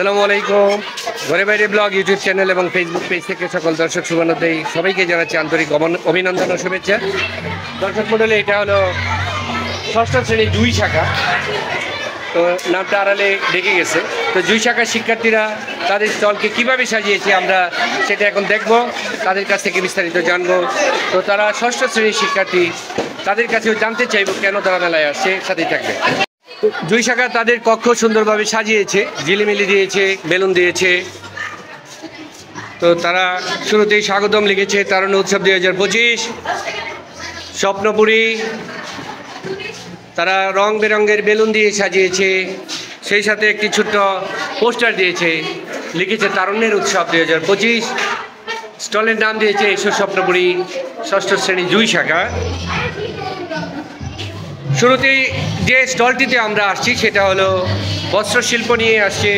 আসসালামু আলাইকুম। ঘরে বাইরে ব্লগ ইউটিউব চ্যানেল এবং ফেসবুক পেজ থেকে সকল দর্শক শুভানুদ্দেয়ী সবাইকে জানাচ্ছি আন্তরিক অভিনন্দন ও শুভেচ্ছা। দর্শক মণ্ডলী, এটা হলো ষষ্ঠ শ্রেণী 2 শাখা। তো নামটা আড়ালে ডেকে গেছে। তো 2 শাখার শিক্ষার্থীরা তাদের স্টলকে কীভাবে সাজিয়েছে আমরা সেটা এখন দেখব, তাদের কাছ থেকে বিস্তারিত জানবো। তো তারা ষষ্ঠ শ্রেণীর শিক্ষার্থী, তাদের কাছেও জানতে চাইবো কেন তারা মেলায় আসছে। সাথেই থাকবে। 2 শাখা তাদের কক্ষ সুন্দরভাবে সাজিয়েছে, ঝিলিমিলি দিয়েছে, বেলুন দিয়েছে। তো তারা শুরুতেই স্বাগতম লিখেছে তারুণ্য উৎসব 2025 স্বপ্নপুরী। তারা রং বেরঙের বেলুন দিয়ে সাজিয়েছে, সেই সাথে একটি ছোট্ট পোস্টার দিয়েছে, লিখেছে তারুণ্যের উৎসব 2025। স্টলের নাম দিয়েছে এসো স্বপ্নপুরী ষষ্ঠ শ্রেণী 2 শাখা। শুরুতেই যে স্টলটিতে আমরা আসছি সেটা হলো বস্ত্রশিল্প নিয়ে আসছে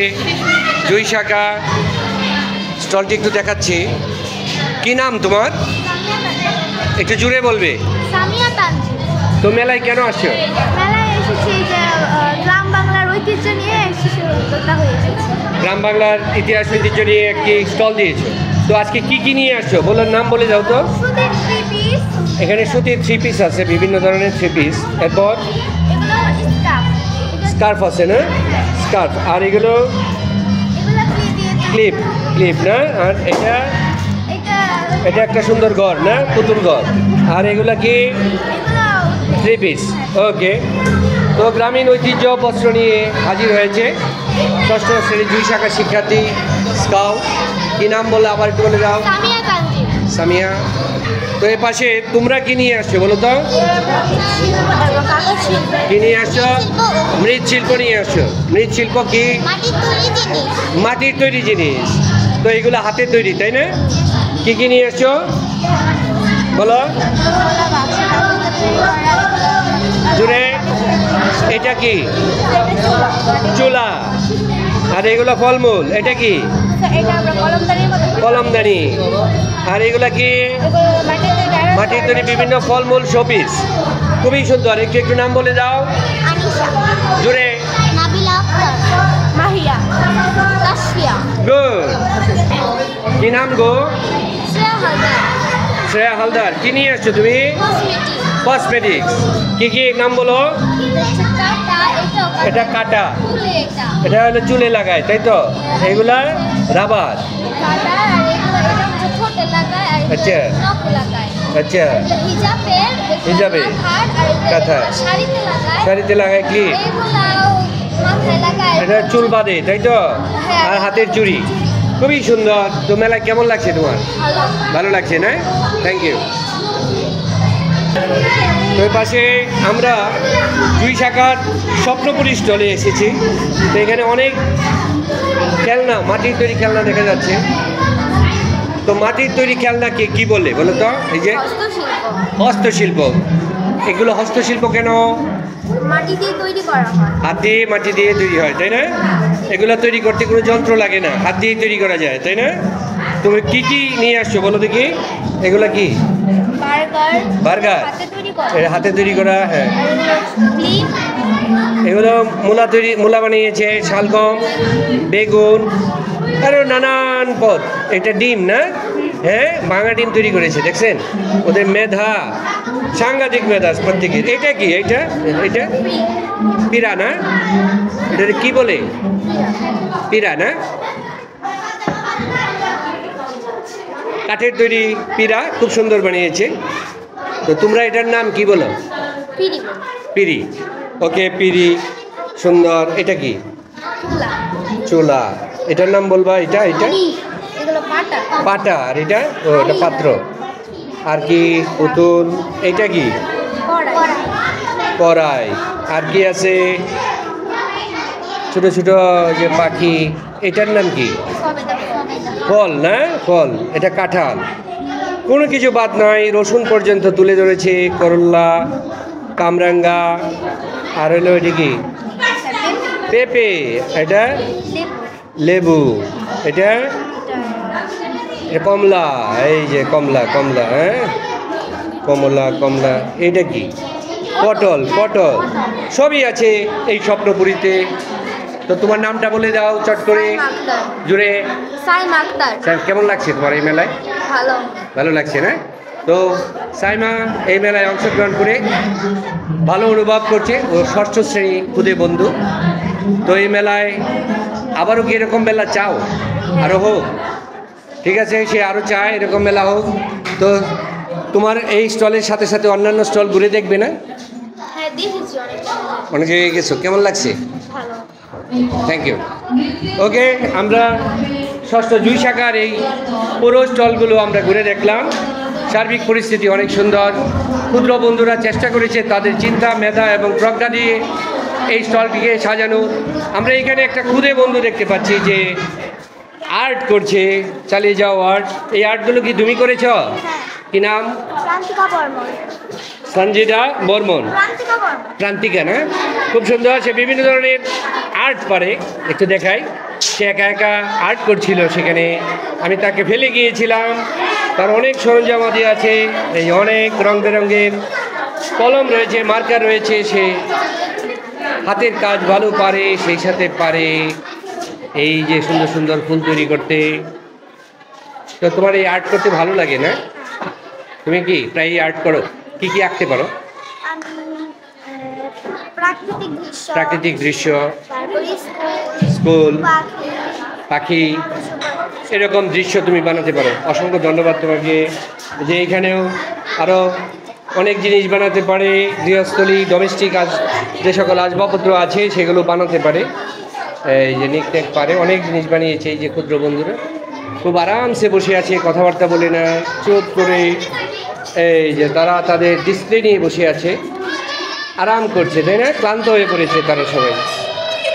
2 শাখা। স্টলটি একটু দেখাচ্ছি। কি নাম তোমার? একটু জুড়ে বলবে। তো মেলায় কেন আসছো? মেলায় এসেছি যে গ্রাম বাংলার ঐতিহ্য নিয়ে গ্রাম বাংলার ইতিহাস ঐতিহ্য নিয়ে একটি স্টল দিয়েছো। তো আজকে কি নিয়ে আসছো বলার নাম বলে যাও তো। এখানে সুতির 3 পিস আছে, বিভিন্ন ধরনের 3 পিস। এরপর স্কার্ফ আছে না, স্কার্ফ। আর এগুলো ক্লিপ না। আর এটা একটা সুন্দর ঘর না, পুতুল ঘর। আর এগুলা কি 3 পিস। ওকে। তো গ্রামীণ ঐতিহ্য বস্ত্র নিয়ে হাজির হয়েছে ষষ্ঠ শ্রেণী 2 শাখার শিক্ষার্থী স্কাউট। কি নাম বলে আবার একটু বলে দাও। সামিয়া। তো এর পাশে তোমরা কি নিয়ে আসছো বলো তো। কি নিয়ে আসছো? মৃৎশিল্প নিয়ে আসছো। মৃৎশিল্প কি? মাটির তৈরি জিনিস। তো এগুলো হাতের তৈরি, তাই না? কি নিয়ে আসছো বলো জুড়ে। এটা কি? চুলা। আর এগুলো ফলমূল। এটা কি? কলমদানি। আর এগুলা কি? মাটির তৈরি বিভিন্ন ফলমূল শোপিস। খুবই সুন্দর। একটু নাম বলে দাও জুড়ে। গুড। কি নাম গো? শ্রেয়া হালদার। কি নিয়ে আসছো তুমি? কসমেটিক্স। কি নাম বলো। এটা কাটা, এটা হলো চুলে লাগায়, তাই তো? এগুলা রাবার। আচ্ছা আচ্ছা। হিজাবে কাঁথা শাড়িতে লাগায়। কি এটা? চুল বাঁধে, তাই তো? আর হাতের চুড়ি। খুবই সুন্দর। তো মেলায় কেমন লাগছে তোমার? ভালো লাগছে না? Thank you. তো পাশে আমরা 2 শাখার স্বপ্নপুরী স্টলে এসেছি। তো এখানে অনেক খেলনা, মাটির তৈরি খেলনা দেখা যাচ্ছে। তো মাটির তৈরি খেলনাকে কি বলে বলো তো? এই যে হস্তশিল্প। এগুলো হস্তশিল্প কেন? মাটি দিয়ে তৈরি করা হয়। মাটি দিয়ে তৈরি হয়, তাই না? এগুলো তৈরি করতে কোনো যন্ত্র লাগে না, হাত দিয়ে তৈরি করা যায়, তাই না? তুমি কি নিয়ে আসছো বলো দেখি। এগুলো কি? বার্গার। হাতে তৈরি করা। হ্যাঁ। এগুলো মূলা বানিয়েছে, শালগম, বেগুন, আরও নানান পদ। এটা ডিম না? হ্যাঁ, ভাঙা ডিম তৈরি করেছে, দেখছেন? ওদের মেধা, সাংঘাতিক মেধা প্রত্যেকের। এটা কি? এটা পিরা না? এটা কি বলে? পিরা না? কাঠের তৈরি পিরা, খুব সুন্দর বানিয়েছে। তো তোমরা এটার নাম কি বলো? পিরি। ওকে, পিরি সুন্দর। এটা কি? চুলা। এটার নাম বলবা। এটা পাটা। আর এটা এটা পাত্র। আর কি? পুতুল। এটা কি? কড়াই। আর কি আছে? ছোট ছোট যে পাখি। এটার নাম কি? ফল না? ফল। এটা কাঁঠাল। কোনো কিছু বাদ নয়, রসুন পর্যন্ত তুলে ধরেছে। করল্লা, কামরাঙ্গা। আর হলো এটা কি? পেঁপে। এটা লেবু। এটা কমলা। এই যে কমলা। হ্যাঁ, কমলা। এটা কি? পটল। সবই আছে এই স্বপ্নপুরীতে। তো তোমার নামটা বলে দাও চট করে সাইমা আক্তার। জুড়ে। সাইমা আক্তার। কেমন লাগছে তোমার এই মেলায়? ভালো। ভালো লাগছে না? তো সাইমা এই মেলায় অংশগ্রহণ করে ভালো অনুভব করছে। ও ষষ্ঠ শ্রেণী খুদে বন্ধু। তো এই মেলায় আবারও কি এরকম মেলা চাও? আরও হোক, ঠিক আছে, সে আরও চায় এরকম মেলা হোক। তো তোমার এই স্টলের সাথে সাথে অন্যান্য স্টল ঘুরে দেখবে না? হ্যাঁ দেখেছি অনেক জায়গায়। অনেক জায়গায় গেছো, কেমন লাগছে? ভালো। Thank you. ওকে, আমরা ষষ্ঠ জুই শাখার এই পুরো স্টলগুলো আমরা ঘুরে দেখলাম। সার্বিক পরিস্থিতি অনেক সুন্দর। ক্ষুদ্র বন্ধুরা চেষ্টা করেছে তাদের চিন্তা, মেধা এবং প্রজ্ঞা দিয়ে এই স্টলটিকে সাজানো। আমরা এখানে একটা ক্ষুদে বন্ধু দেখতে পাচ্ছি যে আর্ট করছে, চালিয়ে যাও আর্ট। এই আর্টগুলো কি তুমি করেছ? কি নাম? প্রান্তিকা বর্মন। সঞ্জিদা বর্মন। প্রান্তিকা বর্মন। প্রান্তিকা না? খুব সুন্দর। সে বিভিন্ন ধরনের আর্ট পারে, একটু দেখাই। সে একা একা আর্ট করছিল, সেখানে আমি তাকে ফেলে গিয়েছিলাম। তার অনেক সরঞ্জামাদি আছে, এই অনেক রং বেরঙের কলম রয়েছে, মার্কার রয়েছে। সে হাতের কাজ ভালো পারে, সেই সাথে পারে এই যে সুন্দর সুন্দর ফুল তৈরি করতে। তো তোমার এই আর্ট করতে ভালো লাগে না? তুমি কি প্রায় আর্ট করো? কি কি আঁকতে পারো? আমি প্রাকৃতিক দৃশ্য। প্রাকৃতিক দৃশ্য, তারপরে স্কুল, পাখি। পাখি, এরকম দৃশ্য তুমি বানাতে পারো। অসংখ্য ধন্যবাদ তোমাকে। যে এখানেও আরও অনেক জিনিস বানাতে পারে, গৃহস্থলী ডোমেস্টিক যে সকল আসবাবপত্র আছে সেগুলো বানাতে পারে। এই যে নিকটেক পারে, অনেক জিনিস বানিয়েছে এই যে ক্ষুদ্র বন্ধুরা। খুব আরামসে বসে আছে, কথাবার্তা বলে না, চুপ করে। এই যে তারা তাদের ডিসপ্লে নিয়ে বসে আছে, আরাম করছে, তাই না? ক্লান্ত হয়ে পড়েছে তারা সবাই।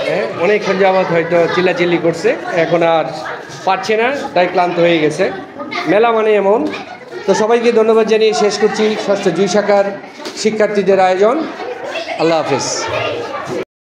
হ্যাঁ, অনেকক্ষণ যাবৎ হয়তো চিল্লাচিল্লি করছে, এখন আর পারছে না, তাই ক্লান্ত হয়ে গেছে। মেলা মানে এমন। তো সবাইকে ধন্যবাদ জানিয়ে শেষ করছি ষষ্ঠ জুই শাখার শিক্ষার্থীদের আয়োজন। আল্লাহ হাফেজ।